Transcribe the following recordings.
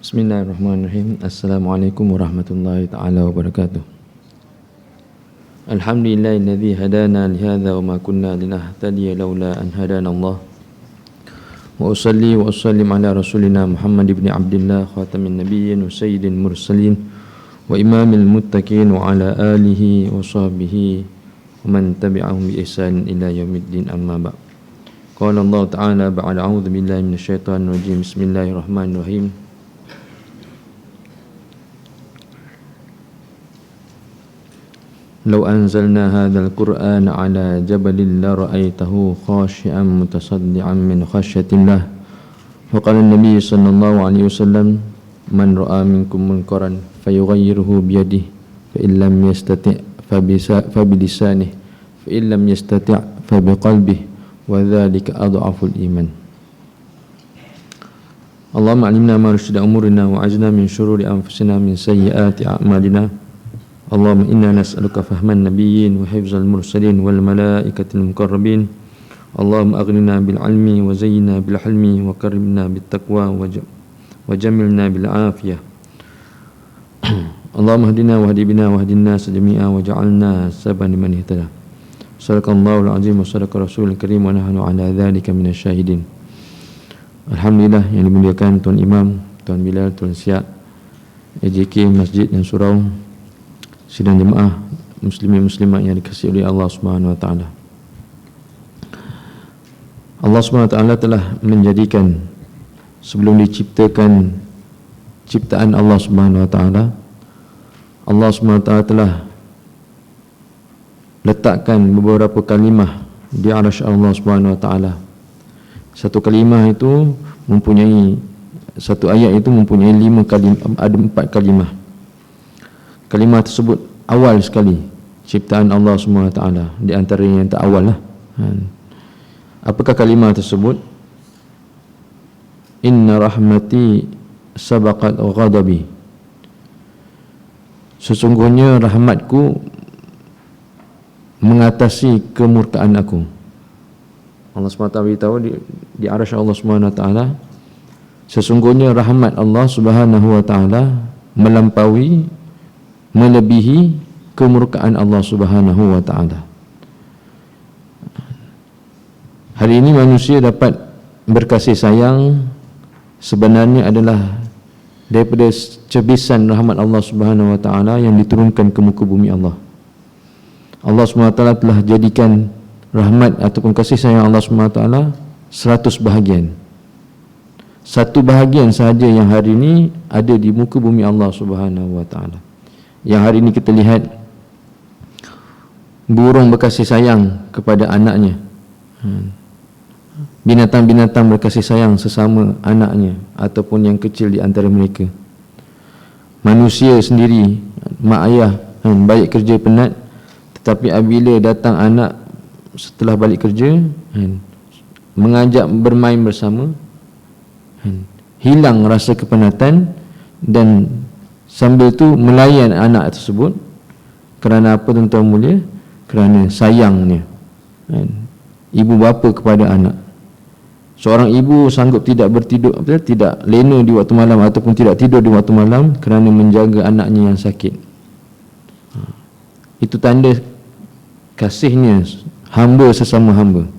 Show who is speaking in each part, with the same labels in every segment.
Speaker 1: Bismillahirrahmanirrahim. Assalamualaikum warahmatullahi ta'ala wabarakatuh. Alhamdulillahilladzi hadana lihadza wa ma kunna linahtadiya laula an hadana Allah. Wa usalli wa usallim ala rasulina Muhammad ibn Abdullah khatamin nabiyyin wa sayyidil mursalin wa imamil muttaqin wa ala alihi wa sahbihi wa man tabi'ahum bi ihsan ila yaumiddin, amma ba'd. Qala Allah ta'ala ba'da a'udzu billahi minasyaitonir rajim. Bismillahirrahmanirrahim. لو أنزلنا هذا القرآن على جبل لرأيته خاشعا متصدعا من خشية الله. وقال النبي صلى الله عليه وسلم من رأى منكم منكرا فيغيره بيده فإن لم يستطع فبلسانه فإن لم يستطع فبقلبه وذلك أضعف الإيمان. اللهم علمنا ما رشد أمورنا وعجنا من شرور أنفسنا من سيئات أعمالنا. اللهم إنا نسألك فهم النبيين وحفظ المرسلين والملائكة المقربين. اللهم أغننا بالعلم وزينا بالحلم وكرمنا بالتقوى وجملنا بالعافية. اللهم اهدنا واهد بنا واهد الناس جميعا وجعلنا سببا لمن اهتدى. صدق الله العظيم وصدق رسول الكريم ونحن على ذلك من الشاهدين. Alhamdulillah, yang dimuliakan Tuan Imam, Tuan Bilal, Tuan Siap, AJK Masjid dan Surau, sidang jemaah muslimin muslimat yang dikasihi oleh Allah Subhanahu wa taala. Allah Subhanahu wa taala telah menjadikan sebelum diciptakan ciptaan Allah Subhanahu wa taala, Allah Subhanahu wa taala telah letakkan beberapa kalimah di arasy Allah Subhanahu wa taala. Satu kalimah itu mempunyai, satu ayat itu mempunyai 5 kalimah, ada 4 kalimah. Kalimah tersebut awal sekali ciptaan Allah SWT, di antaranya yang terawal lah. Apakah kalimah tersebut? Inna rahmati sabaqat ghadabi. Sesungguhnya rahmatku mengatasi kemurkaan aku. Allah SWT beritahu di arasy Allah SWT, sesungguhnya rahmat Allah Subhanahu wa taala melebihi kemurkaan Allah Subhanahu wa taala. Hari ini manusia dapat berkasih sayang sebenarnya adalah daripada cebisan rahmat Allah Subhanahu wa taala yang diturunkan ke muka bumi Allah. Allah Subhanahu wa taala telah jadikan rahmat ataupun kasih sayang Allah Subhanahu wa taala 100 bahagian. Satu bahagian sahaja yang hari ini ada di muka bumi Allah Subhanahu wa taala. Yang hari ini kita lihat burung berkasih sayang kepada anaknya, binatang-binatang berkasih sayang sesama anaknya ataupun yang kecil di antara mereka. Manusia sendiri, mak ayah baik kerja penat, tetapi apabila datang anak setelah balik kerja, mengajak bermain bersama, hilang rasa kepenatan dan sambil tu melayan anak tersebut. Kerana apa, tuan-tuan mulia? Kerana sayangnya ibu bapa kepada anak. Seorang ibu sanggup tidak tidak lena di waktu malam ataupun tidak tidur di waktu malam kerana menjaga anaknya yang sakit. Itu tanda kasihnya hamba sesama hamba.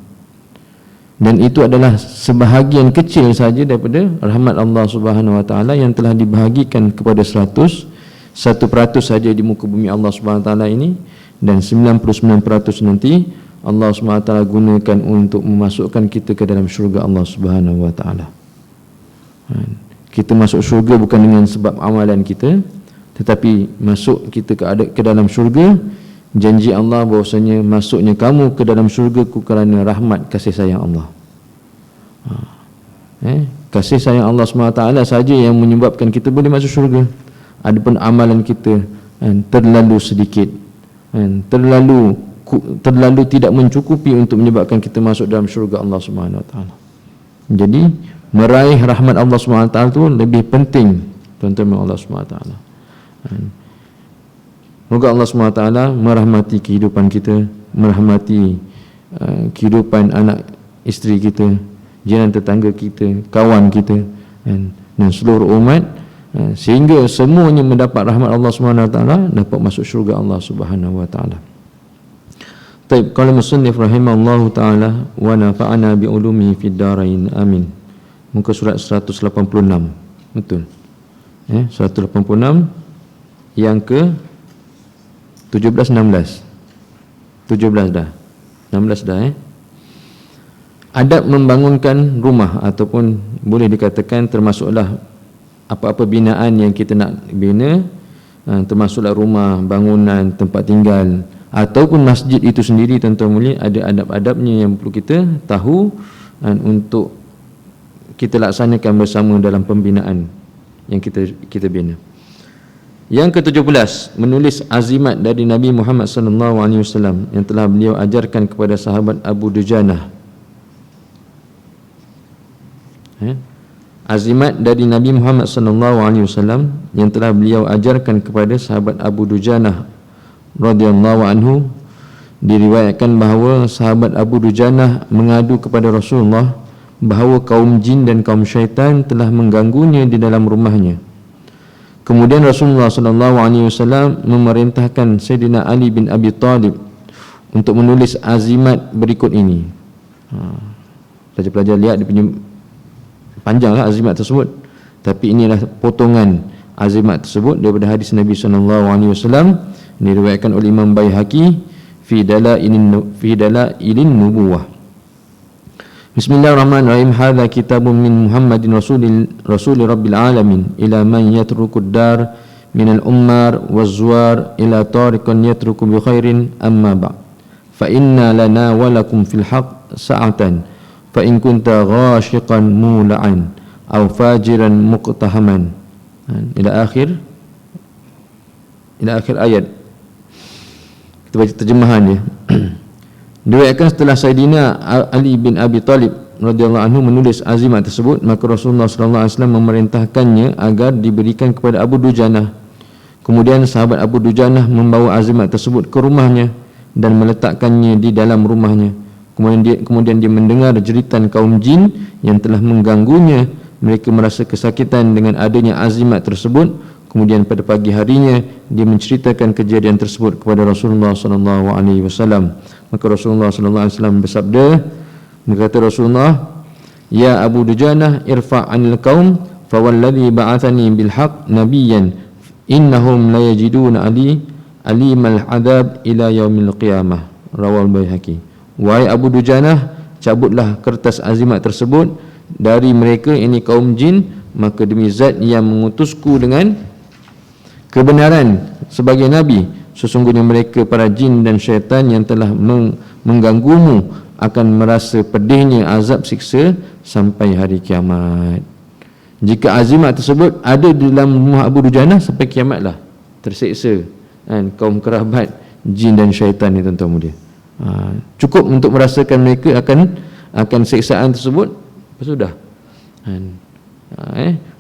Speaker 1: Dan itu adalah sebahagian kecil saja daripada rahmat Allah Subhanahu wa taala yang telah dibahagikan kepada 100% saja di muka bumi Allah Subhanahu wa taala ini, dan 99% nanti Allah Subhanahu wa taala gunakan untuk memasukkan kita ke dalam syurga Allah Subhanahu wa taala. Kita masuk syurga bukan dengan sebab amalan kita, tetapi masuk kita ke dalam syurga, janji Allah bahwasanya masuknya kamu ke dalam syurga-Ku kerana rahmat kasih sayang Allah. Kasih sayang Allah SWT saja yang menyebabkan kita boleh masuk syurga. Adapun amalan kita terlalu sedikit, terlalu tidak mencukupi untuk menyebabkan kita masuk dalam syurga Allah SWT. Jadi meraih rahmat Allah SWT itu lebih penting, tuan-tuan Allah SWT. Moga Allah SWT merahmati kehidupan kita, merahmati kehidupan anak isteri kita, jiran tetangga kita, kawan kita, dan seluruh umat, Sehingga semuanya mendapat rahmat Allah Subhanahu Wa Taala, dapat masuk syurga Allah Subhanahu Wa Taala. Baik, qala musannif rahimallahu taala wa nafa'ana bi ulumihi fid darain. Amin. Muka surat 186. Betul. 186 yang ke 17 16. 17 dah. 16 dah. Adab membangunkan rumah ataupun boleh dikatakan termasuklah apa-apa binaan yang kita nak bina, termasuklah rumah, bangunan, tempat tinggal ataupun masjid itu sendiri, tuan-tuan mulia, ada adab-adabnya yang perlu kita tahu untuk kita laksanakan bersama dalam pembinaan yang kita bina. Yang ke-17, menulis azimat dari Nabi Muhammad sallallahu alaihi wasallam yang telah beliau ajarkan kepada sahabat Abu Dujanah. Azimat dari Nabi Muhammad sallallahu alaihi wasallam yang telah beliau ajarkan kepada sahabat Abu Dujanah radhiyallahu anhu. Diriwayatkan bahawa sahabat Abu Dujanah mengadu kepada Rasulullah bahawa kaum jin dan kaum syaitan telah mengganggunya di dalam rumahnya. Kemudian Rasulullah sallallahu alaihi wasallam memerintahkan Sayyidina Ali bin Abi Talib untuk menulis azimat berikut ini. Pelajar-pelajar lihat dia punya panjanglah azimat tersebut, tapi inilah potongan azimat tersebut daripada hadis Nabi sallallahu alaihi wasallam, diriwayatkan oleh Imam Baihaqi fi dalailin nubuwah. Bismillahirrahmanirrahim. Hadza kitabun min Muhammadin rasul rabbil alamin ila man yatrukud dar min al-ummar waz-zuwar ila tariqan yatruku bi khairin amma ba'd. Fa inna lana wa lakum fil haqq sa'atan fa in kunta ghashiqan mula'an aw fajiran muqtahaman. Ila akhir ayat. Kita baca terjemahan dia. Diriwayatkan setelah Sayyidina Ali bin Abi Talib radhiyallahu anhu menulis azimat tersebut, maka Rasulullah sallallahu alaihi wasallam memerintahkannya agar diberikan kepada Abu Dujanah. Kemudian sahabat Abu Dujanah membawa azimat tersebut ke rumahnya dan meletakkannya di dalam rumahnya. Kemudian dia mendengar jeritan kaum jin yang telah mengganggunya. Mereka merasa kesakitan dengan adanya azimat tersebut. Kemudian pada pagi harinya dia menceritakan kejadian tersebut kepada Rasulullah sallallahu alaihi wasallam. Maka Rasulullah sallallahu alaihi wasallam bersabda, berkata Rasulullah, "Ya Abu Dujanah, irfa' 'anil qaum fa walladhi ba'athani bil haqq nabiyyan innahum la yajiduna alimal adab ila yaumil qiyamah." Rawal Baihaqi. Wahai Abu Dujanah, cabutlah kertas azimat tersebut dari mereka, ini kaum jin, maka demi zat yang mengutusku dengan kebenaran sebagai nabi, sesungguhnya mereka para jin dan syaitan yang telah mengganggumu akan merasa pedihnya azab siksa sampai hari kiamat. Jika azimat tersebut ada di dalam rumah Abu Dujanah, sampai kiamatlah terseksa kaum kerabat jin dan syaitan ni, tuan-tuan mulia. Cukup untuk merasakan mereka akan siksaan tersebut, sudah.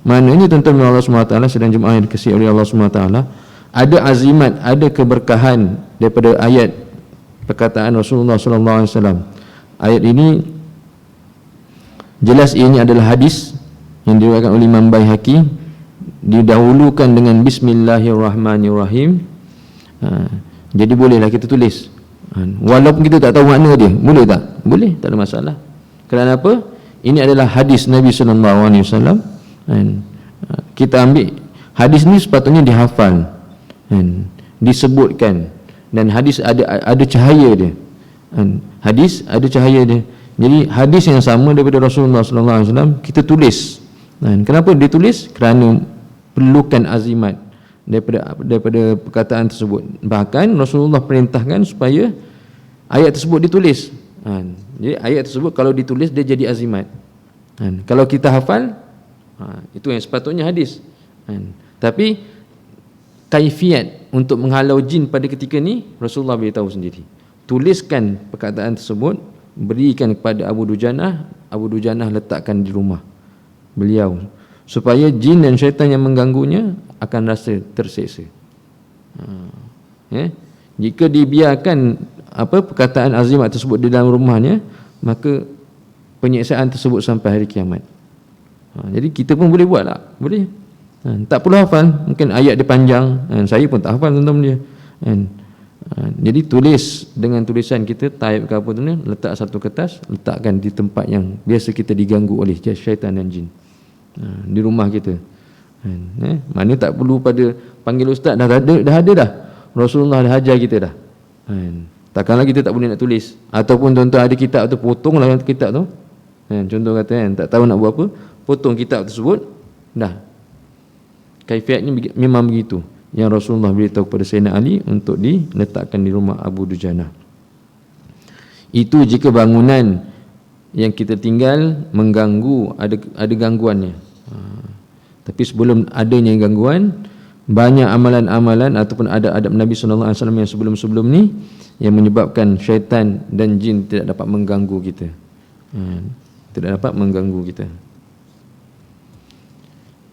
Speaker 1: Maknanya tuan-tuan Allah SWT sedang jemaah yang dikasihi oleh Allah SWT, ada azimat, ada keberkahan daripada ayat perkataan Rasulullah SAW. Ayat ini jelas ini adalah hadis yang diriwayatkan oleh Imam Baihaqi, didahulukan dengan Bismillahirrahmanirrahim. Jadi bolehlah kita tulis, walaupun kita tak tahu makna dia. Boleh tak? Boleh, tak ada masalah. Kerana apa? Ini adalah hadis Nabi SAW. Kita ambil hadis ni sepatutnya dihafal, disebutkan, dan hadis ada cahaya dia. Hadis ada cahaya dia. Jadi hadis yang sama daripada Rasulullah SAW kita tulis. Kenapa ditulis? Kerana perlukan azimat daripada perkataan tersebut. Bahkan Rasulullah perintahkan supaya ayat tersebut ditulis. Jadi ayat tersebut kalau ditulis dia jadi azimat. Kalau kita hafal, itu yang sepatutnya hadis. Tapi kaifiat untuk menghalau jin pada ketika ni Rasulullah beritahu sendiri. Tuliskan perkataan tersebut, berikan kepada Abu Dujanah. Abu Dujanah letakkan di rumah beliau, supaya jin dan syaitan yang mengganggunya akan rasa terseksa. Jika dibiarkan perkataan azimat tersebut di dalam rumahnya, maka penyiksaan tersebut sampai hari kiamat. Jadi kita pun boleh buat tak? Boleh. Tak perlu hafal, mungkin ayat dia panjang, saya pun tak hafal tuan-tuan dia. Jadi tulis dengan tulisan kita, type ke apa tu ni, letak satu kertas, letakkan di tempat yang biasa kita diganggu oleh syaitan dan jin, di rumah kita. Mana tak perlu pada panggil ustaz, dah ada dah. Rasulullah dah ajar kita dah. Takkanlah kita tak boleh nak tulis. Ataupun tuan-tuan ada kitab tu, potonglah kitab tu. Contoh kata tak tahu nak buat apa, potong kitab tersebut, dah. Kaifiatnya memang begitu yang Rasulullah beritahu kepada Sayyidina Ali untuk diletakkan di rumah Abu Dujana. Itu jika bangunan yang kita tinggal mengganggu, ada gangguannya. Tapi sebelum adanya gangguan, banyak amalan-amalan ataupun adab Nabi SAW yang sebelum-sebelum ni yang menyebabkan syaitan dan jin tidak dapat mengganggu kita. Tidak dapat mengganggu kita.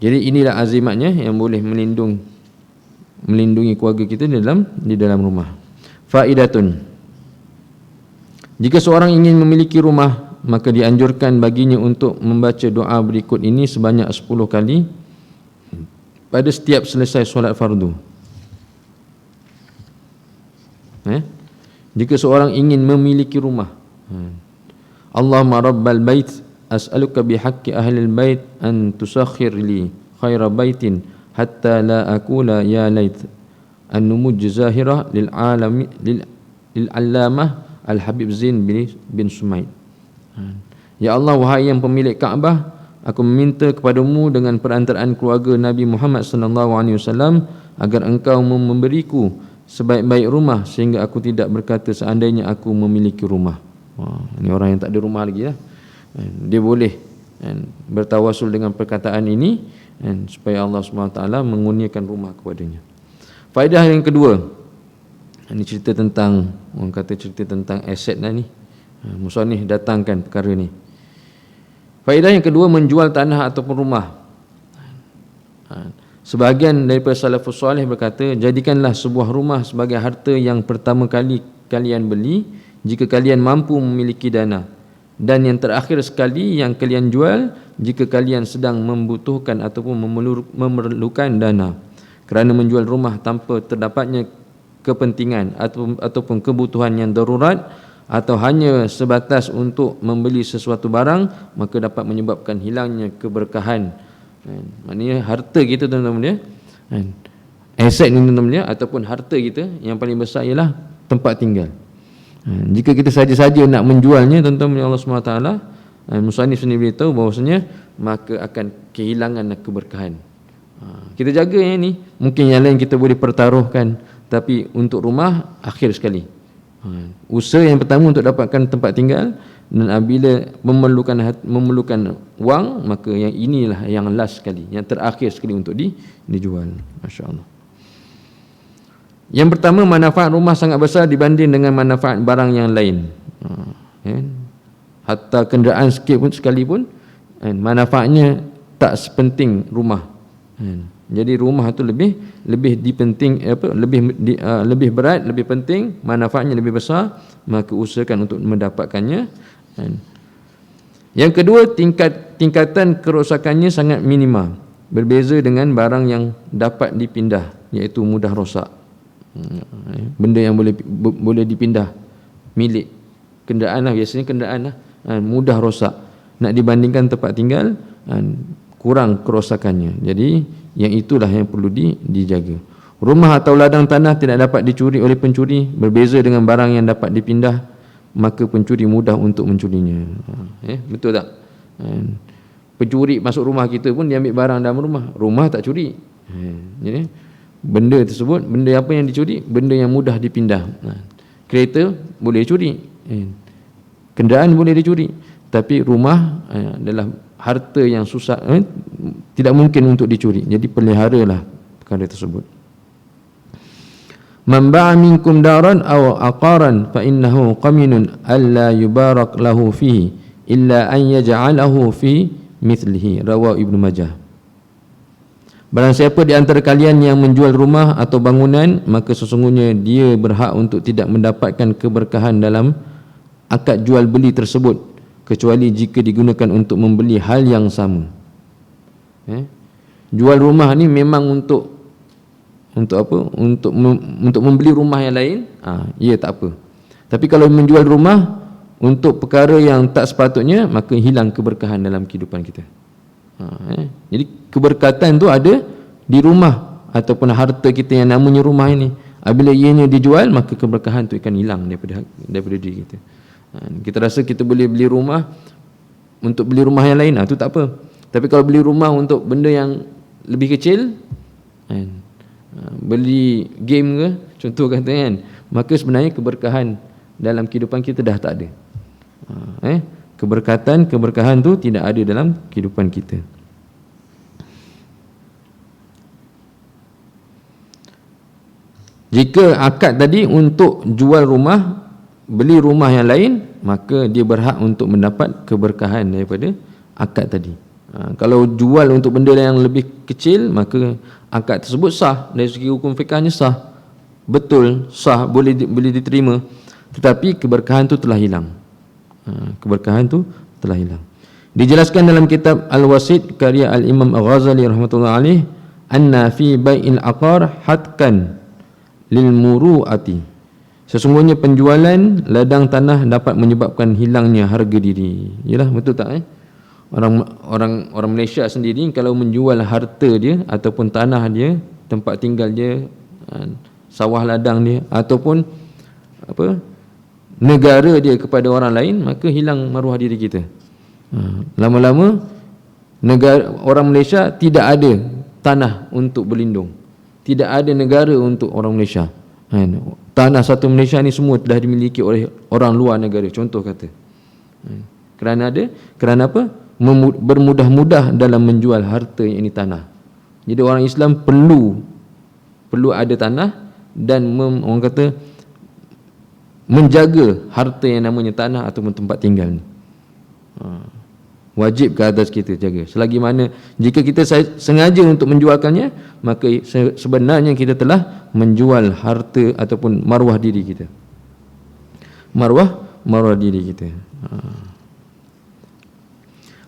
Speaker 1: Jadi inilah azimatnya yang boleh melindungi keluarga kita di dalam rumah. Faidatun. Jika seorang ingin memiliki rumah, maka dianjurkan baginya untuk membaca doa berikut ini sebanyak 10 kali pada setiap selesai solat fardu. Jika seorang ingin memiliki rumah, Allahumma rabbal bait as'aluka bihaqqi ahlil bait an tusakhir li khaira baitin hatta la aqula ya lait an-numuj zahirah lil alami lil allamah al-habib Zain bin Sumaid. Ya Allah, wahai yang pemilik Kaabah, aku meminta kepadamu dengan perantaraan keluarga Nabi Muhammad sallallahu alaihi wasallam agar engkau memberiku sebaik-baik rumah sehingga aku tidak berkata seandainya aku memiliki rumah. Ini orang yang tak ada rumah lagi lah. Dia boleh bertawasul dengan perkataan ini supaya Allah SWT mengurniakan rumah kepadanya. Faedah yang kedua, ini cerita tentang, orang kata cerita tentang aset lah ni. Musannif datangkan perkara ni. Faedah yang kedua, menjual tanah ataupun rumah. Sebahagian daripada salafus soleh berkata, jadikanlah sebuah rumah sebagai harta yang pertama kali kalian beli jika kalian mampu memiliki dana, dan yang terakhir sekali yang kalian jual jika kalian sedang membutuhkan ataupun memerlukan dana. Kerana menjual rumah tanpa terdapatnya kepentingan ataupun kebutuhan yang darurat atau hanya sebatas untuk membeli sesuatu barang, maka dapat menyebabkan hilangnya keberkahan. Maknanya harta kita tuan-tuan dia, aset ni tuan-tuan dia, ataupun harta kita yang paling besar ialah tempat tinggal. Jika kita saja-saja nak menjualnya, tuan-tuan Allah SWT, musannif sendiri beritahu bahawasanya maka akan kehilangan keberkahan. Kita jaga yang ni, mungkin yang lain kita boleh pertaruhkan, tapi untuk rumah akhir sekali. Usaha yang pertama untuk dapatkan tempat tinggal, dan apabila memerlukan wang, maka yang inilah yang last sekali, yang terakhir sekali untuk dijual. Masya-Allah. Yang pertama, manfaat rumah sangat besar dibanding dengan manfaat barang yang lain. Hatta kenderaan sikit pun sekalipun, manfaatnya tak sepenting rumah. Jadi rumah itu lebih dipenting, lebih berat, lebih penting, manfaatnya lebih besar, maka usahakan untuk mendapatkannya. Yang kedua, tingkatan kerosakannya sangat minima, berbeza dengan barang yang dapat dipindah, iaitu mudah rosak. Benda yang boleh dipindah, milik kenderaan lah, biasanya kenderaan lah, mudah rosak. Nak dibandingkan tempat tinggal, kurang kerosakannya. Jadi yang itulah yang perlu dijaga. Rumah atau ladang tanah tidak dapat dicuri oleh pencuri, berbeza dengan barang yang dapat dipindah, maka pencuri mudah untuk mencurinya. Betul tak? Pencuri masuk rumah kita pun dia ambil barang dalam rumah, rumah tak curi. Jadi benda tersebut, benda apa yang dicuri? Benda yang mudah dipindah. Kereta boleh curi, kenderaan boleh dicuri, tapi rumah adalah harta yang susah, tidak mungkin untuk dicuri. Jadi peliharalah perkara tersebut. Man ba'a minkum daran aw aqaran fa innahu qaminun alla yubarak lahu fihi illa an yaj'alahu fi mithlihi, rawahu Ibnu Majah. Barang siapa di antara kalian yang menjual rumah atau bangunan, maka sesungguhnya dia berhak untuk tidak mendapatkan keberkahan dalam akad jual beli tersebut, kecuali jika digunakan untuk membeli hal yang sama. jual rumah ni memang untuk apa? Untuk membeli rumah yang lain, ya tak apa. Tapi kalau menjual rumah untuk perkara yang tak sepatutnya, maka hilang keberkahan dalam kehidupan kita. Jadi keberkatan tu ada di rumah ataupun harta kita yang namanya rumah ini. Apabila ianya dijual, maka keberkahan tu akan hilang daripada diri kita. Kita rasa kita boleh beli rumah untuk beli rumah yang lain, tu tak apa. Tapi kalau beli rumah untuk benda yang lebih kecil, beli game ke, contoh kata kan, maka sebenarnya keberkahan dalam kehidupan kita dah tak ada. Keberkahan tu tidak ada dalam kehidupan kita. Jika akad tadi untuk jual rumah, beli rumah yang lain, maka dia berhak untuk mendapat keberkahan daripada akad tadi. Kalau jual untuk benda yang lebih kecil, maka akad tersebut sah dari segi hukum fikahnya, sah, betul, sah, boleh diterima, tetapi keberkahan tu telah hilang. Keberkahan tu telah hilang. Dijelaskan dalam kitab Al-Wasit karya Al-Imam Al-Ghazali rahmatullah alaih, anna fi bai'il aqar hatkan lil muru'ati. Sesungguhnya penjualan ladang tanah dapat menyebabkan hilangnya harga diri. Yalah, betul tak? Orang Malaysia sendiri kalau menjual harta dia ataupun tanah dia, tempat tinggal dia, sawah ladang dia ataupun apa, negara dia kepada orang lain, maka hilang maruah diri kita. Lama-lama orang Malaysia tidak ada tanah untuk berlindung, tidak ada negara untuk orang Malaysia. Tanah satu Malaysia ni semua telah dimiliki oleh orang luar negara, contoh kata. Kerana apa? Bermudah-mudah dalam menjual harta yang ini tanah. Jadi orang Islam perlu ada tanah dan orang kata menjaga harta yang namanya tanah ataupun tempat tinggal ni. Wajib ke atas kita jaga. Selagi mana jika kita sengaja untuk menjualkannya, maka sebenarnya kita telah menjual harta ataupun maruah diri kita. Maruah diri kita.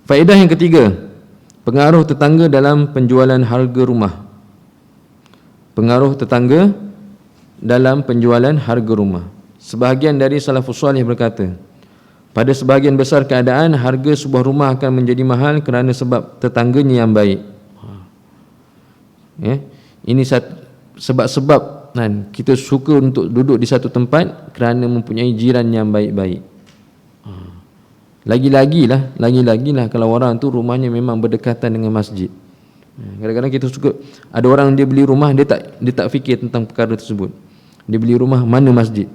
Speaker 1: Faedah yang ketiga, pengaruh tetangga dalam penjualan harga rumah. Pengaruh tetangga dalam penjualan harga rumah. Sebahagian dari salafus salih berkata, pada sebahagian besar keadaan harga sebuah rumah akan menjadi mahal kerana sebab tetangganya yang baik. Ini sebab-sebab kita suka untuk duduk di satu tempat kerana mempunyai jiran yang baik-baik. Lagi-lagilah kalau orang tu rumahnya memang berdekatan dengan masjid. Kadang-kadang kita suka, ada orang dia beli rumah, dia tak fikir tentang perkara tersebut. Dia beli rumah mana masjid.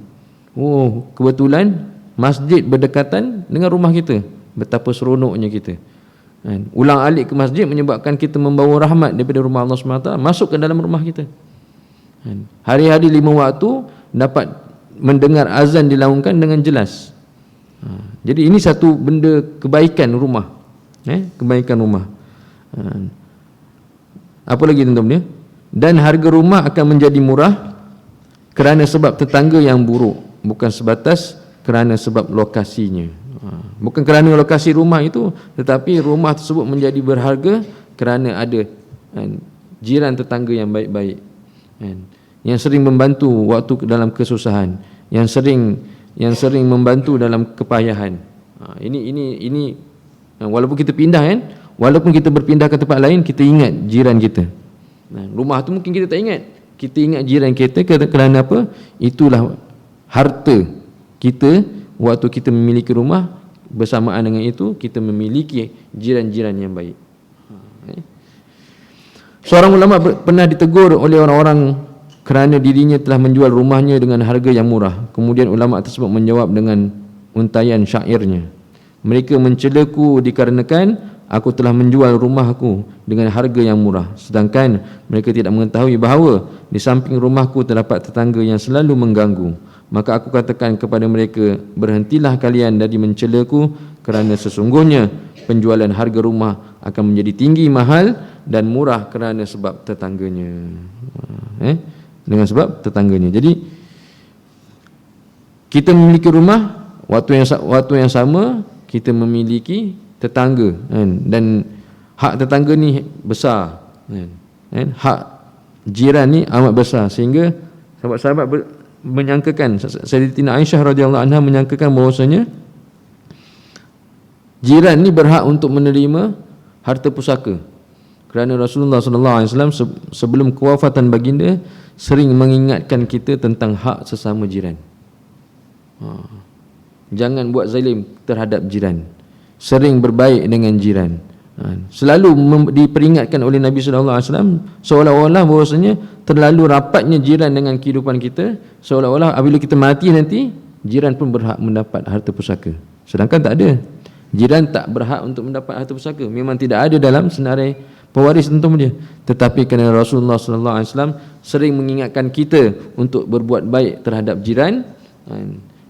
Speaker 1: Oh, kebetulan masjid berdekatan dengan rumah kita. Betapa seronoknya kita. Ulang-alik ke masjid menyebabkan kita membawa rahmat daripada rumah Allah SWT masuk ke dalam rumah kita. Hari-hari 5 waktu dapat mendengar azan dilaungkan dengan jelas. Jadi ini satu benda kebaikan rumah. Kebaikan rumah. Apa lagi tuan-tuan? Dan harga rumah akan menjadi murah kerana sebab tetangga yang buruk, bukan sebatas kerana sebab lokasinya. Bukan kerana lokasi rumah itu, tetapi rumah tersebut menjadi berharga kerana ada jiran tetangga yang baik-baik, yang sering membantu waktu dalam kesusahan, yang sering membantu dalam kepayahan. Ini walaupun kita pindah walaupun kita berpindah ke tempat lain, kita ingat jiran kita. Rumah tu mungkin kita tak ingat, kita ingat jiran kita kerana apa? Itulah harta kita waktu kita memiliki rumah. Bersamaan dengan itu kita memiliki jiran-jiran yang baik. Seorang ulama pernah ditegur oleh orang-orang kerana dirinya telah menjual rumahnya dengan harga yang murah. Kemudian ulama tersebut menjawab dengan untaian syairnya, mereka mencelaku dikarenakan aku telah menjual rumahku dengan harga yang murah, sedangkan mereka tidak mengetahui bahawa di samping rumahku terdapat tetangga yang selalu mengganggu. Maka aku katakan kepada mereka, berhentilah kalian dari mencelaku, kerana sesungguhnya penjualan harga rumah akan menjadi tinggi, mahal dan murah kerana sebab tetangganya. Dengan sebab tetangganya. Jadi kita memiliki rumah, waktu yang sama kita memiliki tetangga, dan hak tetangga ni besar. Hak jiran ni amat besar sehingga sahabat-sahabat menyangkakan, Sayyidatina Aisyah radhiyallahu anha menyangkakan bahawasanya jiran ni berhak untuk menerima harta pusaka, kerana Rasulullah sallallahu alaihi wasallam sebelum kewafatan baginda sering mengingatkan kita tentang hak sesama jiran. Jangan buat zalim terhadap jiran, sering berbaik dengan jiran. Selalu diperingatkan oleh Nabi sallallahu alaihi wasallam, seolah-olah bahawasanya terlalu rapatnya jiran dengan kehidupan kita, seolah-olah apabila kita mati nanti jiran pun berhak mendapat harta pusaka. Sedangkan tak ada. Jiran tak berhak untuk mendapat harta pusaka. Memang tidak ada dalam senarai pewaris tentu dia. Tetapi kerana Rasulullah sallallahu alaihi wasallam sering mengingatkan kita untuk berbuat baik terhadap jiran,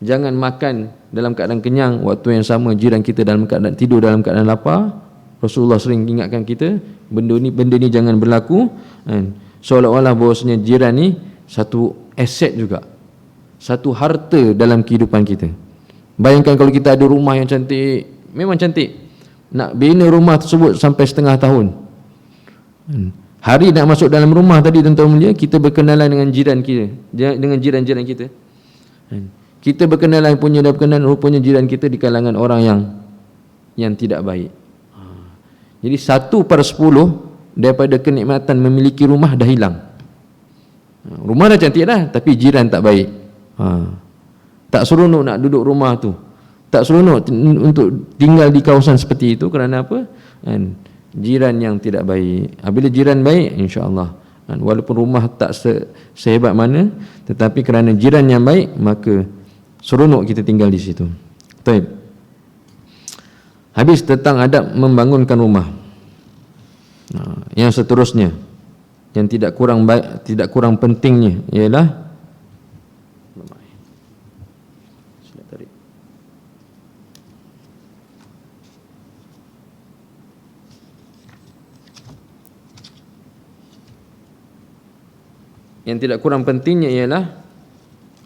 Speaker 1: jangan makan dalam keadaan kenyang, waktu yang sama jiran kita dalam keadaan tidur dalam keadaan lapar. Rasulullah sering ingatkan kita benda ni jangan berlaku, seolah-olah bahawasanya jiran ni satu aset juga, satu harta dalam kehidupan kita. Bayangkan kalau kita ada rumah yang cantik, memang cantik, nak bina rumah tersebut sampai setengah tahun, hari nak masuk dalam rumah tadi tuan-tuan mulia, kita berkenalan dengan jiran kita, dengan jiran-jiran kita. Kita berkenalan rupanya jiran kita di kalangan orang yang tidak baik. Jadi 1/10 daripada kenikmatan memiliki rumah dah hilang. Rumah dah cantik dah, tapi jiran tak baik. Tak seronok nak duduk rumah tu, tak seronok untuk tinggal di kawasan seperti itu. Kerana apa? Jiran yang tidak baik. Apabila jiran baik, insya-Allah, walaupun rumah tak sehebat mana, tetapi kerana jiran yang baik, maka seronok kita tinggal di situ. Baik. Habis tentang adab membangunkan rumah. Yang seterusnya, yang tidak kurang pentingnya ialah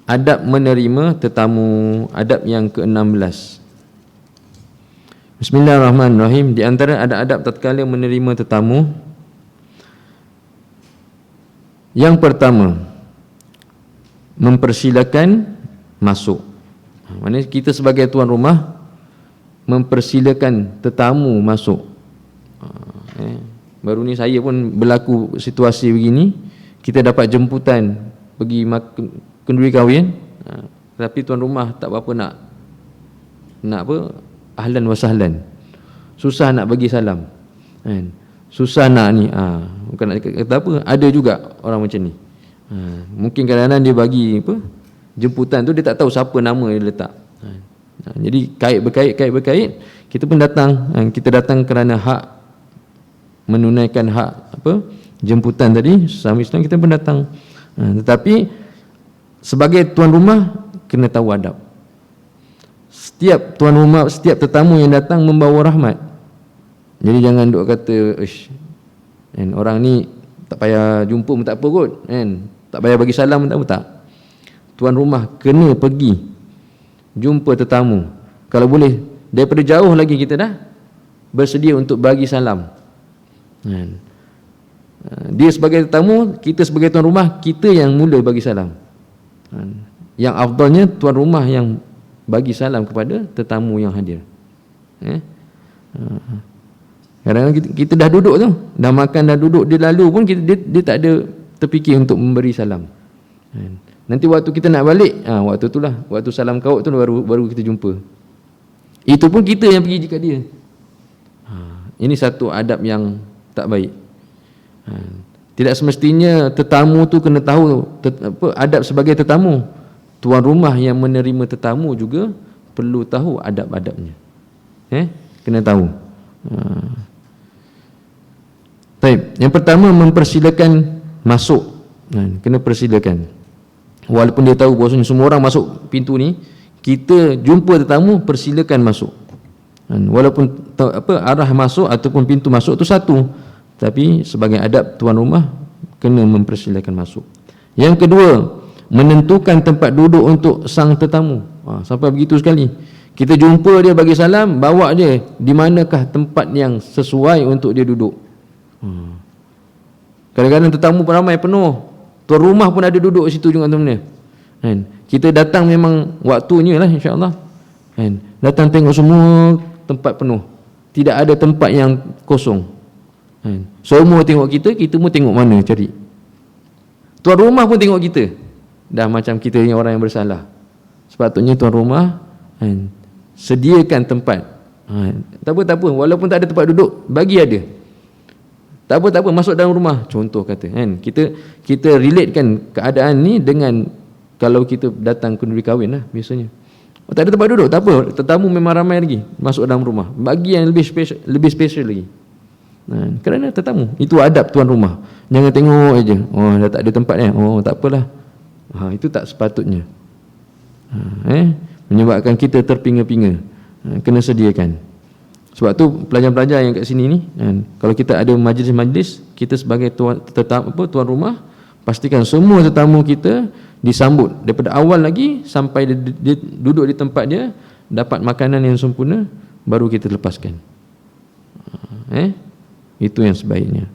Speaker 1: adab menerima tetamu, adab yang ke-16. Bismillahirrahmanirrahim. Di antara adab tatkala menerima tetamu, yang pertama, mempersilakan masuk. Maksudnya kita sebagai tuan rumah mempersilakan tetamu masuk. Baru ni saya pun berlaku situasi begini. Kita dapat jemputan pergi kenduri kahwin, tapi tuan rumah tak berapa nak ahlan wa sahlan, susah nak bagi salam, susah nak ni, bukan nak kata apa, ada juga orang macam ni. Mungkin kadang-kadang dia bagi jemputan tu, dia tak tahu siapa nama dia letak. Jadi kait berkait kita pun datang. Kita datang kerana hak, menunaikan hak jemputan tadi sama Islam, kita pun datang. Tetapi sebagai tuan rumah kena tahu adab. Setiap tuan rumah, setiap tetamu yang datang membawa rahmat. Jadi jangan duk kata, orang ni tak payah jumpa pun tak apa kot, tak payah bagi salam pun tak apa. Tak. Tuan rumah kena pergi jumpa tetamu. Kalau boleh daripada jauh lagi kita dah bersedia untuk bagi salam. Dia sebagai tetamu, kita sebagai tuan rumah, kita yang mula bagi salam. Yang afdalnya tuan rumah yang bagi salam kepada tetamu yang hadir. Kadang-kadang kita dah duduk tu, dah makan, dah duduk, dia lalu pun dia tak ada terfikir untuk memberi salam. Nanti waktu kita nak balik, waktu itulah, waktu salam kaut tu baru kita jumpa. Itu pun kita yang pergi dekat dia. Ini satu adab yang tak baik. Tidak semestinya tetamu tu kena tahu adab sebagai tetamu. Tuan rumah yang menerima tetamu juga perlu tahu adab-adabnya. Kena tahu. Baik, yang pertama mempersilakan masuk. Kena persilakan. Walaupun dia tahu bahawasanya semua orang masuk pintu ni, kita jumpa tetamu, persilakan masuk. Walaupun arah masuk ataupun pintu masuk tu satu, tapi sebagai adab tuan rumah kena mempersilakan masuk. Yang kedua, menentukan tempat duduk untuk sang tetamu. Sampai begitu sekali. Kita jumpa dia bagi salam, bawa dia di manakah tempat yang sesuai untuk dia duduk. Kadang-kadang tetamu pun ramai, penuh. Tuan rumah pun ada duduk situ juga teman-teman. Kan? Kita datang memang waktunya lah, insya-Allah. Kan? Datang tengok semua tempat penuh. Tidak ada tempat yang kosong. Kan? Semua tengok kita pun tengok mana cari. Tuan rumah pun tengok kita. Dah macam kita ni orang yang bersalah. Sepatutnya tuan rumah kan, sediakan tempat. Tak apa, walaupun tak ada tempat duduk, bagi ada. Tak apa, masuk dalam rumah. Contoh kata kan, kita relatekan keadaan ni dengan kalau kita datang kenduri kahwin lah biasanya. Tak ada tempat duduk, tak apa, tetamu memang ramai lagi, masuk dalam rumah. Bagi yang lebih special lagi. Kerana tetamu, itu adab tuan rumah. Jangan tengok aja, oh dah tak ada tempat oh tak apalah. Itu tak sepatutnya. Menyebabkan kita terpinga-pinga. Kena sediakan. Sebab tu pelajar-pelajar yang kat sini ni, kalau kita ada majlis-majlis, kita sebagai tuan rumah, pastikan semua tetamu kita disambut daripada awal lagi sampai dia duduk di tempat dia, dapat makanan yang sempurna, baru kita lepaskan. Itu yang sebaiknya.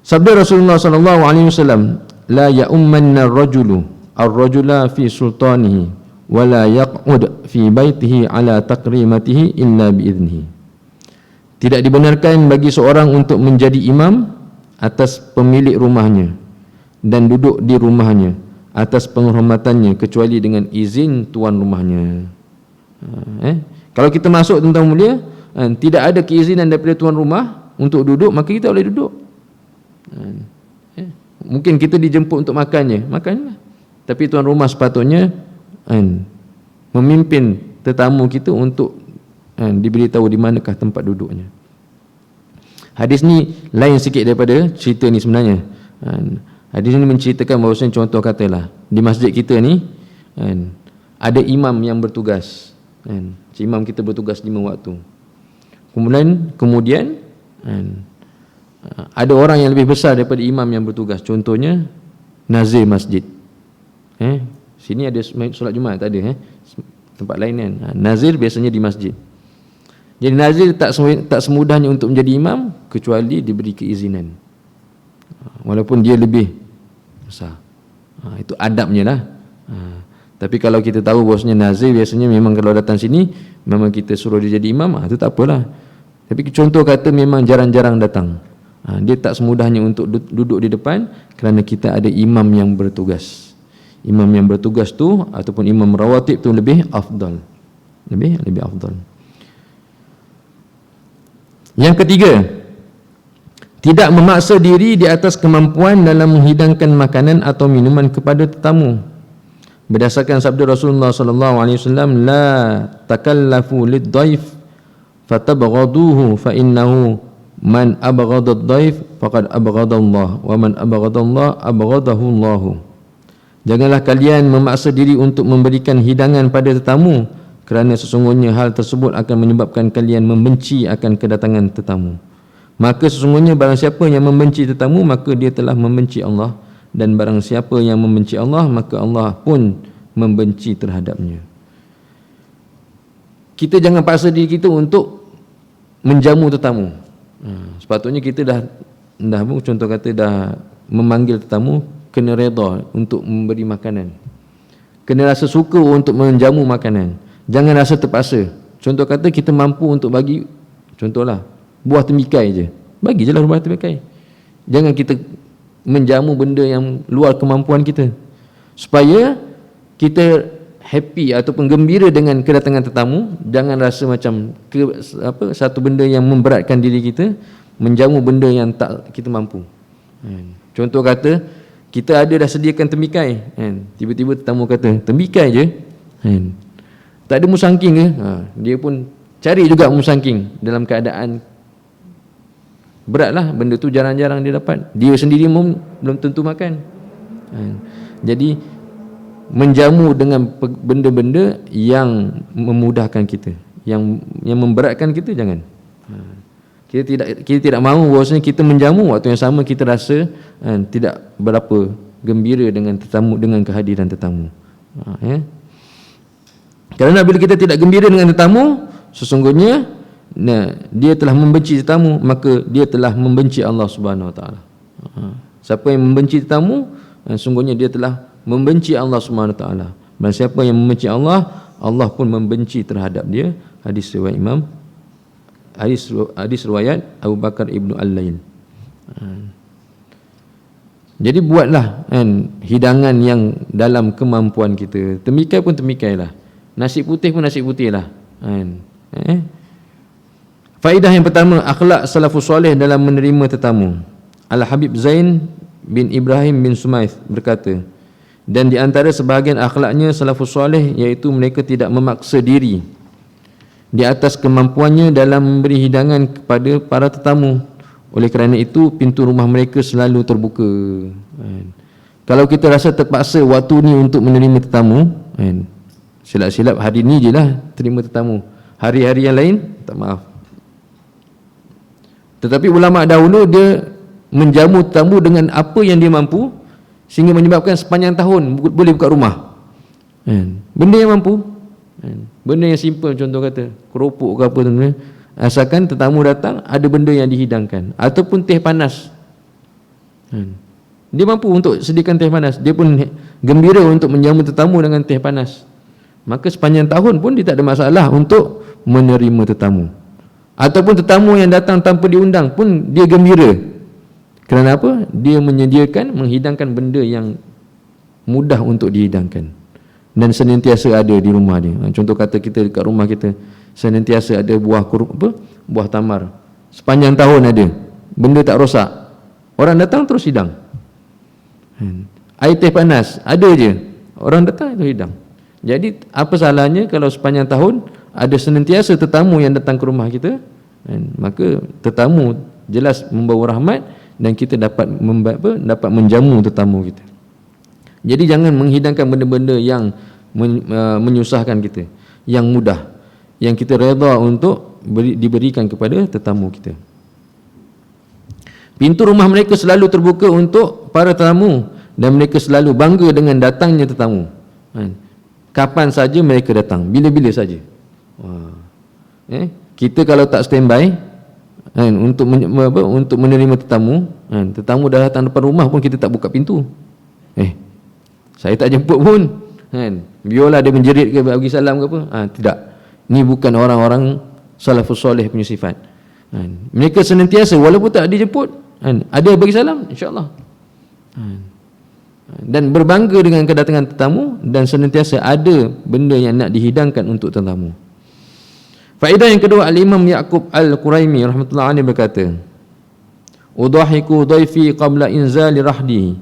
Speaker 1: Sabda Rasulullah sallallahu alaihi wasallam, la ya'ummanna ar-rajula fi sultanihi wa la yaq'ud fi baitihi ala taqrimatihi illa biiznihi. Tidak dibenarkan bagi seorang untuk menjadi imam atas pemilik rumahnya dan duduk di rumahnya atas penghormatannya kecuali dengan izin tuan rumahnya. Kalau kita masuk tuan-tuan mulia, tidak ada keizinan daripada tuan rumah untuk duduk, maka kita boleh duduk. Mungkin kita dijemput untuk makannya, makanlah. Tapi tuan rumah sepatutnya memimpin tetamu kita untuk diberitahu di manakah tempat duduknya. Hadis ni lain sikit daripada cerita ni sebenarnya. Hadis ni menceritakan bahawasanya, contoh katalah di masjid kita ni ada imam yang bertugas. Imam kita bertugas 5 waktu. Kemudian ada orang yang lebih besar daripada imam yang bertugas. Contohnya nazir masjid. Sini ada solat Jumaat, tak ada tempat lain kan. Nazir biasanya di masjid. Jadi nazir tak semudahnya untuk menjadi imam kecuali diberi keizinan. Walaupun dia lebih besar. Itu adabnya lah. Tapi kalau kita tahu bahawasanya nazir biasanya memang kalau datang sini memang kita suruh dia jadi imam, itu tak apalah. Tapi contoh kata memang jarang-jarang datang, dia tak semudahnya untuk duduk di depan kerana kita ada imam yang bertugas. Imam yang bertugas tu ataupun imam rawatib tu lebih afdal. Lebih afdal. Yang ketiga, tidak memaksa diri di atas kemampuan dalam menghidangkan makanan atau minuman kepada tetamu. Berdasarkan sabda Rasulullah sallallahu alaihi wasallam, la takallafu lid-dhaif fatabghaduhu fa innahu man abghadha ad-dhaif faqad abghadha Allah wa man abghadha Allah abghadahu Allah. Janganlah kalian memaksa diri untuk memberikan hidangan pada tetamu, kerana sesungguhnya hal tersebut akan menyebabkan kalian membenci akan kedatangan tetamu. Maka sesungguhnya barang siapa yang membenci tetamu, maka dia telah membenci Allah, dan barang siapa yang membenci Allah, maka Allah pun membenci terhadapnya. Kita jangan paksa diri kita untuk menjamu tetamu. Sepatutnya kita dah contoh kata dah memanggil tetamu, kena reda untuk memberi makanan, kena rasa suka untuk menjamu makanan. Jangan rasa terpaksa. Contoh kata kita mampu untuk bagi, contohlah buah temikai je, bagi je lah buah temikai. Jangan kita menjamu benda yang luar kemampuan kita, supaya kita happy ataupun gembira dengan kedatangan tetamu. Jangan rasa macam satu benda yang memberatkan diri kita, menjamu benda yang tak kita mampu. Contoh kata kita ada dah sediakan temikai, tiba-tiba tetamu kata temikai je, tak ada musangking ke? Dia pun cari juga musangking dalam keadaan beratlah, benda tu jarang-jarang dia dapat, dia sendiri pun belum tentu makan. Jadi menjamu dengan benda-benda yang memudahkan kita, yang memberatkan kita, jangan. Kita tidak mahu bahawasanya kita menjamu, waktu yang sama kita rasa tidak berapa gembira dengan tetamu, dengan kehadiran tetamu. Kerana bila kita tidak gembira dengan tetamu, sesungguhnya dia telah membenci tetamu, maka dia telah membenci Allah Subhanahu Wa Taala. Siapa yang membenci tetamu, sungguhnya dia telah membenci Allah Subhanahu Wa Taala. Dan siapa yang membenci Allah, Allah pun membenci terhadap dia. Hadis riwayat hadis riwayat Abu Bakar Ibnu Al-Lail. Jadi buatlah hidangan yang dalam kemampuan kita. Temikai pun temikailah. Nasi putih pun nasi putih lah. Faedah yang pertama, akhlak salafus soleh dalam menerima tetamu. Al-Habib Zain bin Ibrahim bin Sumaith berkata, dan di antara sebahagian akhlaknya salafus soleh iaitu mereka tidak memaksa diri di atas kemampuannya dalam memberi hidangan kepada para tetamu. Oleh kerana itu pintu rumah mereka selalu terbuka. Kalau kita rasa terpaksa waktu ni untuk menerima tetamu, silap-silap hari ni je lah terima tetamu, hari-hari yang lain tak maaf. Tetapi ulama dahulu dia menjamu tetamu dengan apa yang dia mampu, sehingga menyebabkan sepanjang tahun boleh buka rumah. Benda yang mampu, benda yang simple, contoh kata keropok ke apa tu, asalkan tetamu datang ada benda yang dihidangkan, ataupun teh panas. Dia mampu untuk sediakan teh panas, dia pun gembira untuk menjamu tetamu dengan teh panas, maka sepanjang tahun pun dia tak ada masalah untuk menerima tetamu. Ataupun tetamu yang datang tanpa diundang pun dia gembira. Kerana apa? Dia menyediakan, menghidangkan benda yang mudah untuk dihidangkan dan senantiasa ada di rumah dia. Contoh kata kita dekat rumah kita senantiasa ada buah tamar, sepanjang tahun ada, benda tak rosak, orang datang terus hidang. Air teh panas ada je, orang datang itu hidang. Jadi apa salahnya kalau sepanjang tahun ada senantiasa tetamu yang datang ke rumah kita, maka tetamu jelas membawa rahmat dan kita dapat menjamu tetamu kita. Jadi jangan menghidangkan benda-benda yang menyusahkan kita, yang mudah, yang kita redha untuk diberikan kepada tetamu kita. Pintu rumah mereka selalu terbuka untuk para tetamu dan mereka selalu bangga dengan datangnya tetamu. Kapan saja mereka datang, bila-bila saja. Kita kalau tak standby untuk menerima tetamu, tetamu dah datang depan rumah pun kita tak buka pintu. Saya tak jemput pun, biarlah dia menjerit ke bagi salam ke apa. Tidak. Ni bukan orang-orang salafus soleh punya sifat. Mereka senantiasa walaupun tak dijemput, ada bagi salam, insya-Allah. Dan berbangga dengan kedatangan tetamu dan senantiasa ada benda yang nak dihidangkan untuk tetamu. Faedah yang kedua, Al-Imam Ya'qub Al-Quraimi rahmatullahi alaihi berkata, "Udahiku dhaifi qabla inzali rahdi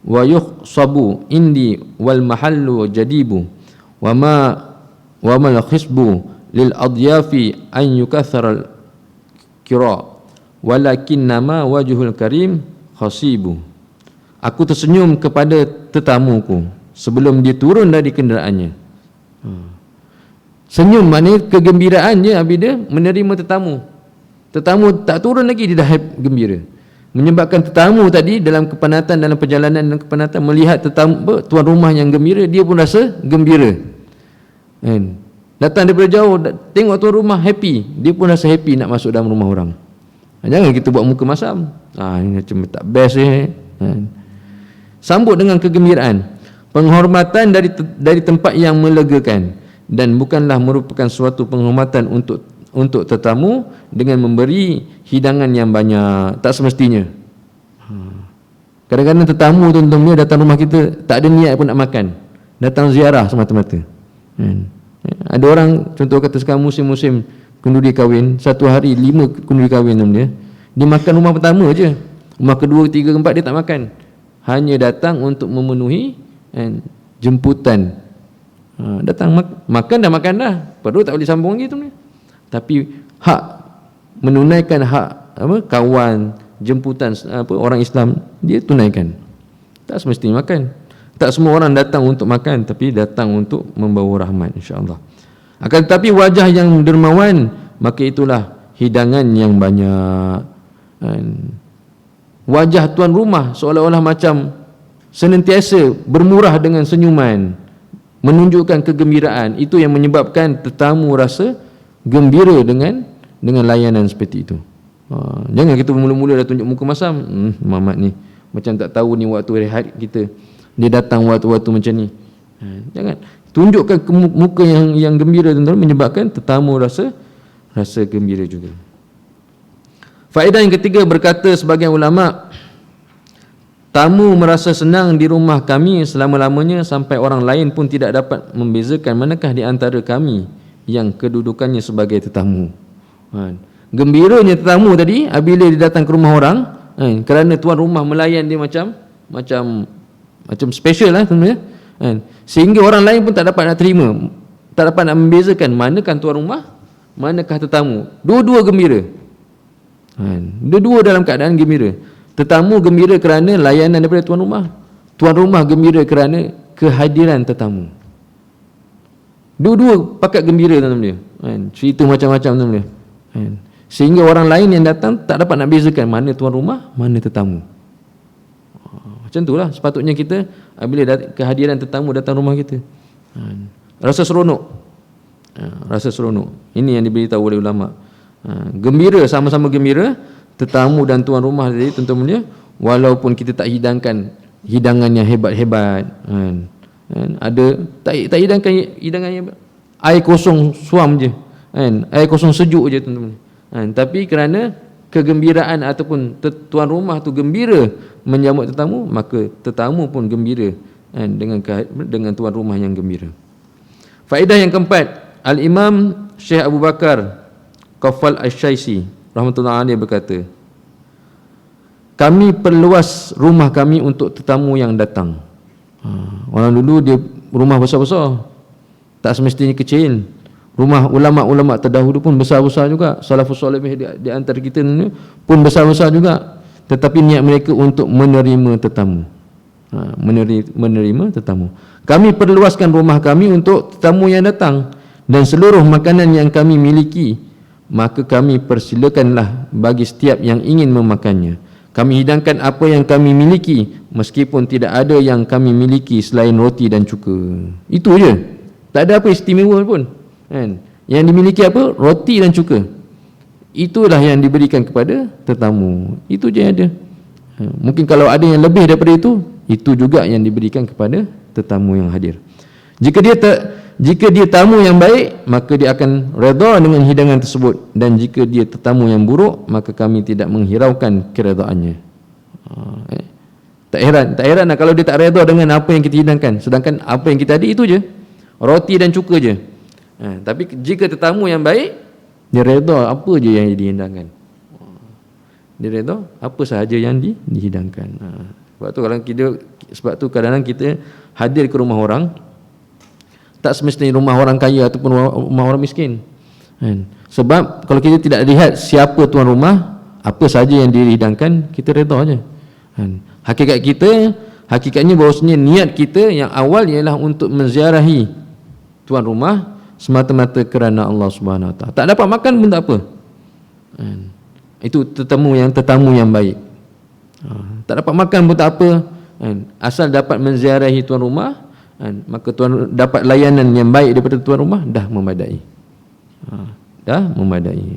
Speaker 1: wa yukhsabu indi wal mahallu jadibu wa mal khisbu lil adyafi an yukaththara al-kira walakinnama wajhul karim khasibu." Aku tersenyum kepada tetamuku sebelum dia turun dari kenderaannya. Senyum maknanya kegembiraan je apabila menerima tetamu. Tetamu tak turun lagi dia dah gembira. Menyebabkan tetamu tadi dalam kepenatan, dalam perjalanan dan kepenatan melihat tetamu tuan rumah yang gembira, dia pun rasa gembira. Datang daripada jauh tengok tuan rumah happy, dia pun rasa happy nak masuk dalam rumah orang. Jangan kita buat muka masam. Ini macam tak best Sambut dengan kegembiraan, penghormatan dari tempat yang melegakan, dan bukanlah merupakan suatu penghormatan untuk tetamu dengan memberi hidangan yang banyak. Tak semestinya. Kadang-kadang tetamu tuan-tuan datang rumah kita tak ada niat pun nak makan, datang ziarah semata-mata. Ada orang, contoh kata sekarang musim-musim kenduri kahwin, satu hari 5 kenduri kahwin dia makan rumah pertama je, rumah kedua, ketiga, keempat dia tak makan, hanya datang untuk memenuhi jemputan. Datang makan dah, perut tak boleh sambung lagi tu ni. Tapi hak menunaikan hak kawan, jemputan orang Islam, dia tunaikan. Tak semestinya makan. Tak semua orang datang untuk makan, tapi datang untuk membawa rahmat, insya-Allah. Akan tetapi wajah yang dermawan, maka itulah hidangan yang banyak. Wajah tuan rumah seolah-olah macam senantiasa bermurah dengan senyuman, menunjukkan kegembiraan. Itu yang menyebabkan tetamu rasa gembira dengan dengan layanan seperti itu. Jangan kita mula-mula dah tunjuk muka masam, Muhammad ni macam tak tahu ni waktu rehat kita, dia datang waktu-waktu macam ni. Jangan tunjukkan muka yang gembira, tuan-tuan, menyebabkan tetamu rasa gembira juga. Faedah yang ketiga, berkata sebagian ulama, tamu merasa senang di rumah kami selama-lamanya sampai orang lain pun tidak dapat membezakan manakah di antara kami yang kedudukannya sebagai tetamu. Gembiranya tetamu tadi apabila dia datang ke rumah orang, kerana tuan rumah melayan dia macam special lah, tuan-tuan, sehingga orang lain pun tak dapat nak terima, tak dapat nak membezakan manakah tuan rumah, manakah tetamu. Dua-dua gembira. Dua-dua dalam keadaan gembira. Tetamu gembira kerana layanan daripada tuan rumah, tuan rumah gembira kerana kehadiran tetamu. Dua-dua pakat gembira, tuan-tuan, cerita macam-macam, tuan-tuan, sehingga orang lain yang datang tak dapat nak bezakan mana tuan rumah, mana tetamu. Macam itulah sepatutnya kita bila kehadiran tetamu datang rumah kita, rasa seronok. Rasa seronok ini yang diberitahu oleh ulama. Gembira, sama-sama gembira, tetamu dan tuan rumah tadi, tentunya walaupun kita tak hidangkan hidangan yang hebat-hebat, ada tak hidangkan hidangan yang air kosong suam je, air kosong sejuk je, teman-teman, tapi kerana kegembiraan ataupun tuan rumah tu gembira menyambut tetamu, maka tetamu pun gembira dengan tuan rumah yang gembira. Faedah yang keempat, Al-Imam Syekh Abu Bakar Qafal Asy-Syaisi rahmatullahi alaihi berkata, kami perluas rumah kami untuk tetamu yang datang. Orang dulu dia rumah besar-besar, tak semestinya kecil. Rumah ulama-ulama terdahulu pun besar-besar juga. Salafus salih di antara kita ni pun besar-besar juga. Tetapi niat mereka untuk menerima tetamu. Menerima tetamu. Kami perluaskan rumah kami untuk tetamu yang datang, dan seluruh makanan yang kami miliki, maka kami persilakanlah bagi setiap yang ingin memakannya. Kami hidangkan apa yang kami miliki, meskipun tidak ada yang kami miliki selain roti dan cuka. Itu je, tak ada apa istimewa pun, Yang dimiliki apa? Roti dan cuka. Itulah yang diberikan kepada tetamu. Itu je yang ada. Mungkin kalau ada yang lebih daripada itu juga yang diberikan kepada tetamu yang hadir. Jika dia tamu yang baik, maka dia akan redha dengan hidangan tersebut, dan jika dia tetamu yang buruk, maka kami tidak menghiraukan keredaannya. Tak heran kalau dia tak redha dengan apa yang kita hidangkan, sedangkan apa yang kita ada itu je, roti dan cuka je. Tapi jika tetamu yang baik, dia redha apa je yang dihidangkan. Dia redha apa sahaja yang dihidangkan. Sebab tu kadang-kadang kita hadir ke rumah orang, tak semestinya rumah orang kaya ataupun rumah orang miskin, sebab kalau kita tidak lihat siapa tuan rumah, apa saja yang dihidangkan, kita redha aja. Hakikatnya bahawasanya niat kita yang awal ialah untuk menziarahi tuan rumah semata-mata kerana Allah Subhanahu Wa Taala. Tak dapat makan pun tak apa, itu tetamu yang baik. Tak dapat makan pun tak apa, asal dapat menziarahi tuan rumah, maka tuan dapat layanan yang baik daripada tuan rumah, dah memadai.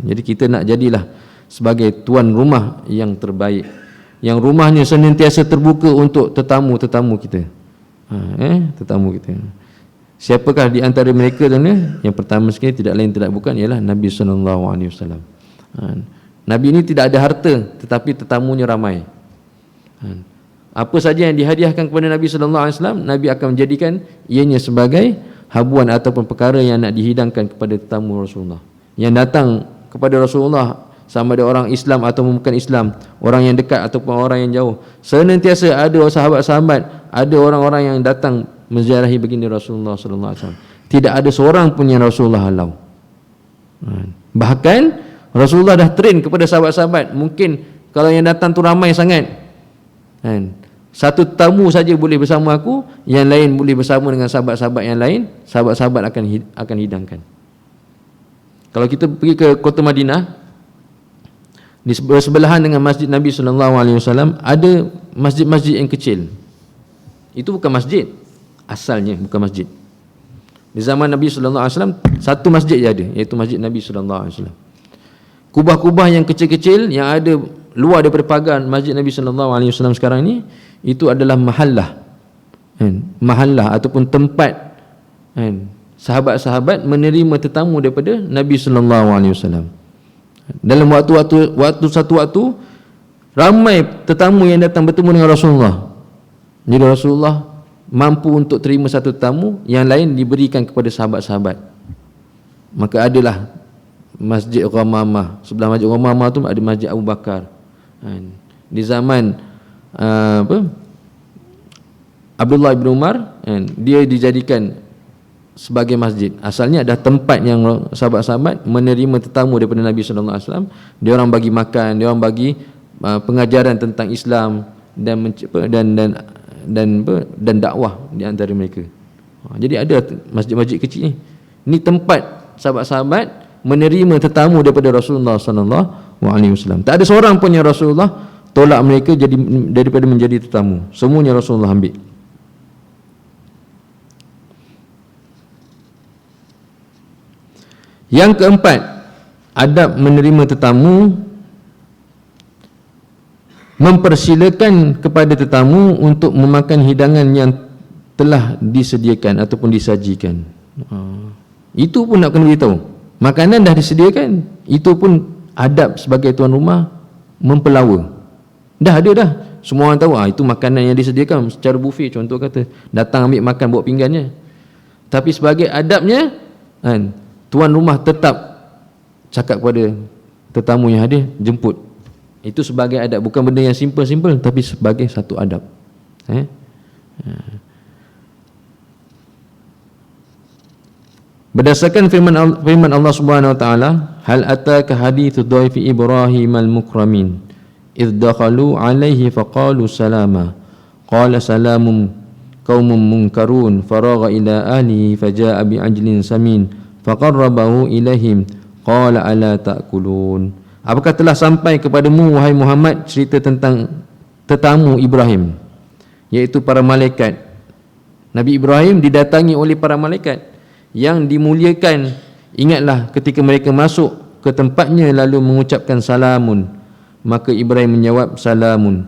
Speaker 1: Jadi kita nak jadilah sebagai tuan rumah yang terbaik, yang rumahnya senantiasa terbuka untuk tetamu-tetamu kita. Tetamu kita. Siapakah di antara mereka, tuan? Yang pertama sekali, tidak lain tidak bukan, ialah Nabi sallallahu alaihi wasallam. Nabi ini tidak ada harta, tetapi tetamunya ramai. Apa saja yang dihadiahkan kepada Nabi sallallahu alaihi wasallam, Nabi akan menjadikan ianya sebagai habuan ataupun perkara yang nak dihidangkan kepada tetamu Rasulullah. Yang datang kepada Rasulullah, sama ada orang Islam atau bukan Islam, orang yang dekat ataupun orang yang jauh, senantiasa ada sahabat-sahabat, ada orang-orang yang datang menziarahi baginda Rasulullah sallallahu alaihi wasallam. Tidak ada seorang pun yang Rasulullah halau. Bahkan Rasulullah dah train kepada sahabat-sahabat, mungkin kalau yang datang tu ramai sangat, satu tetamu saja boleh bersama aku, yang lain boleh bersama dengan sahabat-sahabat yang lain, sahabat-sahabat akan hidangkan. Kalau kita pergi ke kota Madinah, di bersebelahan dengan masjid Nabi sallallahu alaihi wasallam ada masjid-masjid yang kecil. Itu bukan masjid, asalnya bukan masjid. Di zaman Nabi sallallahu alaihi wasallam satu masjid je ada, iaitu masjid Nabi sallallahu alaihi wasallam. Kubah-kubah yang kecil-kecil yang ada luar daripada pagar masjid Nabi sallallahu alaihi wasallam sekarang ni, itu adalah mahallah, kan? Mahallah ataupun tempat, kan, sahabat-sahabat menerima tetamu daripada Nabi sallallahu alaihi wasallam. Dalam satu waktu ramai tetamu yang datang bertemu dengan Rasulullah. Jadi Rasulullah mampu untuk terima satu tetamu, yang lain diberikan kepada sahabat-sahabat. Maka adalah Masjid Ghamamah. Sebelah Masjid Ghamamah tu ada Masjid Abu Bakar. Di zaman Abdullah bin Umar, dia dijadikan sebagai masjid. Asalnya ada tempat yang sahabat-sahabat menerima tetamu daripada Nabi sallallahu alaihi wasallam. Dia orang bagi makan, dia orang bagi pengajaran tentang Islam dan dakwah di antara mereka. Jadi ada masjid-masjid kecil ni. Ini tempat sahabat-sahabat menerima tetamu daripada Rasulullah sallallahu alaihi wasallam. Tak ada seorang pun yang Rasulullah tolak mereka daripada menjadi tetamu. Semuanya Rasulullah ambil. Yang keempat, adab menerima tetamu, mempersilakan kepada tetamu untuk memakan hidangan yang telah disediakan ataupun disajikan. Itu pun nak kena beritahu. Makanan dah disediakan, itu pun adab sebagai tuan rumah, mempelawa. Dah ada dah. Semua orang tahu itu makanan yang disediakan secara buffet, contoh kata. Datang ambil makan bawa pinggannya. Tapi sebagai adabnya, kan, tuan rumah tetap cakap kepada tetamu yang hadir, jemput. Itu sebagai adab, bukan benda yang simple-simple, tapi sebagai satu adab. Berdasarkan firman Allah Subhanahu wa taala, hal ataka hadithu dhaifi Ibrahim al-mukramin idh dakhalu alaihi faqalu salama qala salamun qaumun munkarun faragha ila ahlihi faja'a bi'ajlin samin faqarrabahu ilaihim qala ala ta'kulun. Apakah telah sampai kepadamu wahai Muhammad cerita tentang tetamu Ibrahim, iaitu para malaikat. Nabi Ibrahim didatangi oleh para malaikat yang dimuliakan. Ingatlah ketika mereka masuk ke tempatnya lalu mengucapkan salamun, maka Ibrahim menjawab salamun.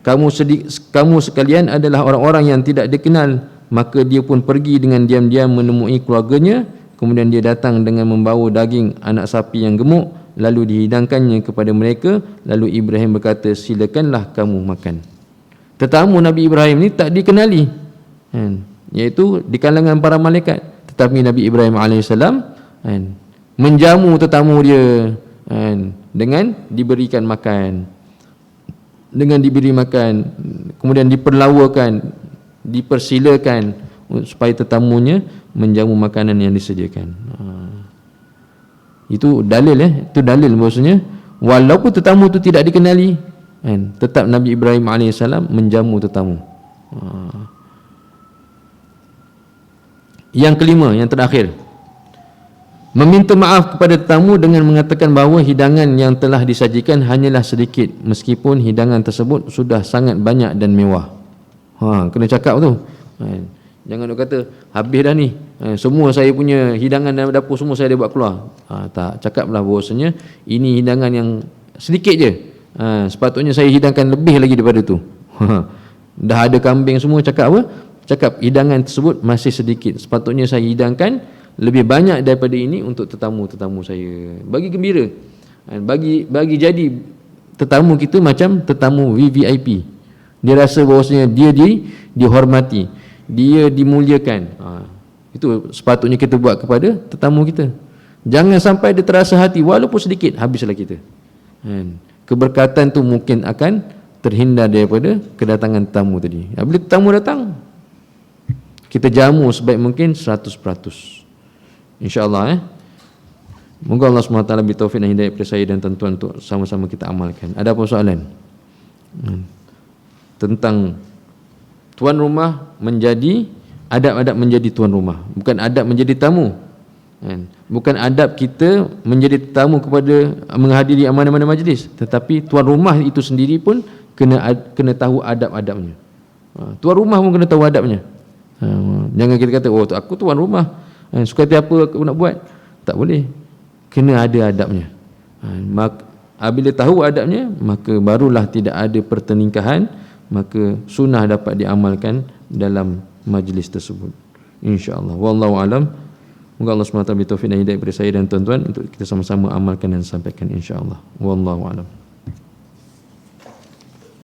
Speaker 1: Kamu sekalian adalah orang-orang yang tidak dikenal. Maka dia pun pergi dengan diam-diam menemui keluarganya. Kemudian dia datang dengan membawa daging anak sapi yang gemuk, lalu dihidangkannya kepada mereka. Lalu Ibrahim berkata, silakanlah kamu makan. Tetamu Nabi Ibrahim ni tak dikenali, iaitu di kalangan para malaikat. Tetapi Nabi Ibrahim AS menjamu tetamu dia dengan diberikan makan, dengan diberi makan, kemudian diperlawakan, dipersilakan supaya tetamunya menjamu makanan yang disediakan. Itu dalil, itu dalil bahasanya walaupun tetamu itu tidak dikenali, tetap Nabi Ibrahim AS menjamu tetamu. Yang kelima, yang terakhir, meminta maaf kepada tetamu dengan mengatakan bahawa hidangan yang telah disajikan hanyalah sedikit, meskipun hidangan tersebut sudah sangat banyak dan mewah. Kena cakap tu. Jangan nak kata habis dah ni, semua saya punya hidangan dalam dapur semua saya dah buat keluar. Tak, cakaplah bahawasanya ini hidangan yang sedikit je. Sepatutnya saya hidangkan lebih lagi daripada tu. Dah ada kambing semua, cakap apa? Cakap hidangan tersebut masih sedikit, sepatutnya saya hidangkan lebih banyak daripada ini untuk tetamu-tetamu saya. Bagi gembira, bagi jadi tetamu kita macam tetamu VVIP. Dia rasa bahawasanya dia dihormati, dia dimuliakan. Itu sepatutnya kita buat kepada tetamu kita. Jangan sampai dia terasa hati walaupun sedikit, habislah kita. Keberkatan tu mungkin akan terhindar daripada kedatangan tetamu tadi. Bila tetamu datang, kita jamu sebaik mungkin 100%. InsyaAllah. Moga Allah SWT beri taufik dan hidayah kepada saya dan tuan-tuan untuk sama-sama kita amalkan. Ada apa soalan? Tentang tuan rumah menjadi, adab-adab menjadi tuan rumah, bukan adab menjadi tamu. Bukan adab kita menjadi tamu kepada menghadiri mana-mana majlis, tetapi tuan rumah itu sendiri pun kena tahu adab-adabnya. Tuan rumah pun kena tahu adabnya. Jangan kita kata, oh aku tuan rumah, suka hati apa aku nak buat. Tak boleh. Kena ada adabnya. Apabila tahu adabnya, maka barulah tidak ada pertelingkahan, maka sunnah dapat diamalkan dalam majlis tersebut, insya-Allah. Wallahu alam. Moga Allah SWT bertaufiq dan hidayah kepada saya dan tuan-tuan untuk kita sama-sama amalkan dan sampaikan, insya-Allah. Wallahu alam.